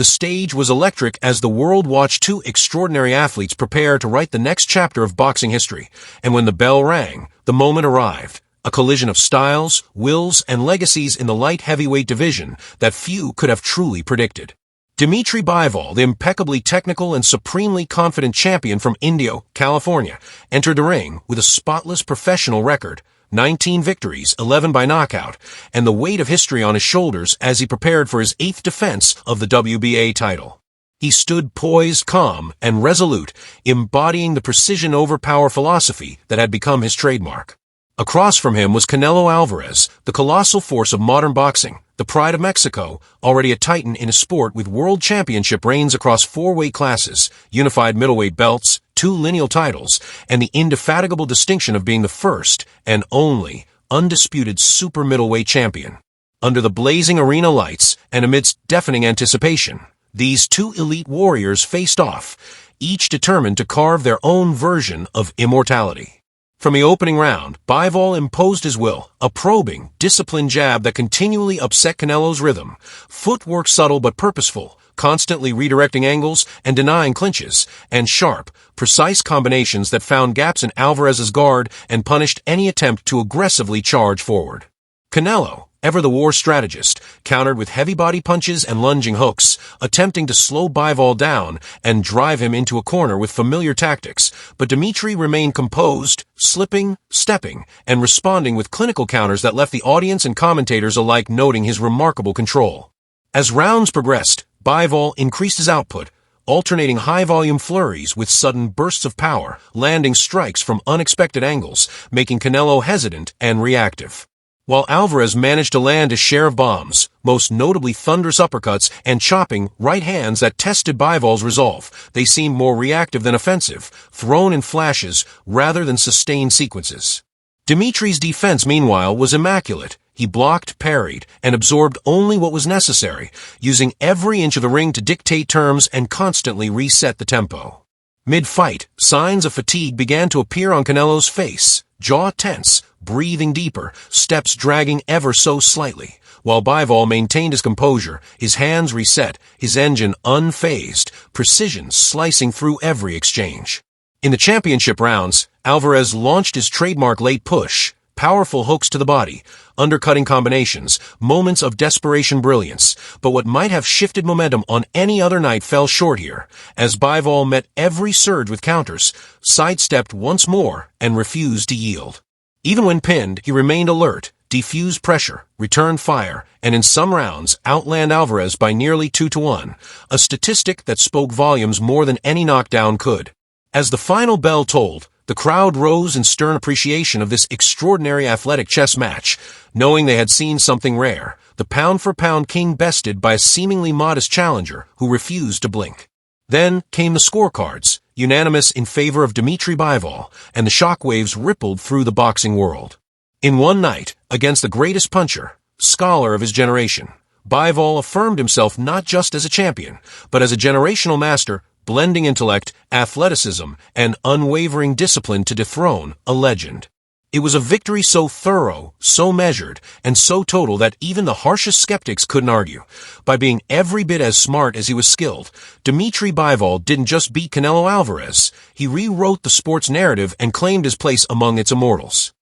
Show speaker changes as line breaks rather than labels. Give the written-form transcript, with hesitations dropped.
The stage was electric as the world watched two extraordinary athletes prepare to write the next chapter of boxing history. And when the bell rang, the moment arrived. A collision of styles, wills, and legacies in the light heavyweight division that few could have truly predicted. Dimitri Bivol, the impeccably technical and supremely confident champion from Indio, California, entered the ring with a spotless professional record, 19 victories, 11 by knockout, and the weight of history on his shoulders as he prepared for his 8th defense of the WBA title. He stood poised, calm, and resolute, embodying the precision over power philosophy that had become his trademark. Across from him was Canelo Alvarez, the colossal force of modern boxing, the pride of Mexico, already a titan in a sport with world championship reigns across 4 weight classes, unified middleweight belts, 2 lineal titles, and the indefatigable distinction of being the first and only undisputed super middleweight champion. Under the blazing arena lights and amidst deafening anticipation, these 2 elite warriors faced off, each determined to carve their own version of immortality. From the opening round, Bivol imposed his will, a probing, disciplined jab that continually upset Canelo's rhythm, footwork subtle but purposeful, constantly redirecting angles and denying clinches, and sharp, precise combinations that found gaps in Alvarez's guard and punished any attempt to aggressively charge forward. Canelo, ever the war strategist, countered with heavy body punches and lunging hooks, attempting to slow Bivol down and drive him into a corner with familiar tactics, but Dimitri remained composed, slipping, stepping, and responding with clinical counters that left the audience and commentators alike noting his remarkable control. As rounds progressed, Bivol increased his output, alternating high-volume flurries with sudden bursts of power, landing strikes from unexpected angles, making Canelo hesitant and reactive. While Alvarez managed to land his share of bombs, most notably thunderous uppercuts and chopping right hands that tested Bivol's resolve, they seemed more reactive than offensive, thrown in flashes rather than sustained sequences. Dimitri's defense, meanwhile, was immaculate. He blocked, parried, and absorbed only what was necessary, using every inch of the ring to dictate terms and constantly reset the tempo. Mid-fight, signs of fatigue began to appear on Canelo's face, jaw tense, breathing deeper, steps dragging ever so slightly, while Bivol maintained his composure, his hands reset, his engine unfazed, precision slicing through every exchange. In the championship rounds, Alvarez launched his trademark late push, powerful hooks to the body, undercutting combinations, moments of desperation brilliance, but what might have shifted momentum on any other night fell short here, as Bivol met every surge with counters, sidestepped once more, and refused to yield. Even when pinned, he remained alert, defused pressure, returned fire, and in some rounds outland Alvarez by nearly 2-1, a statistic that spoke volumes more than any knockdown could. As the final bell tolled, the crowd rose in stern appreciation of this extraordinary athletic chess match, knowing they had seen something rare, the pound-for-pound king bested by a seemingly modest challenger who refused to blink. Then came the scorecards, unanimous in favor of Dimitri Bivol, and the shockwaves rippled through the boxing world. In one night, against the greatest puncher, scholar of his generation, Bivol affirmed himself not just as a champion, but as a generational master, blending intellect, athleticism, and unwavering discipline to dethrone a legend. It was a victory so thorough, so measured, and so total that even the harshest skeptics couldn't argue. By being every bit as smart as he was skilled, Dimitri Bivol didn't just beat Canelo Alvarez, he rewrote the sport's narrative and claimed his place among its immortals.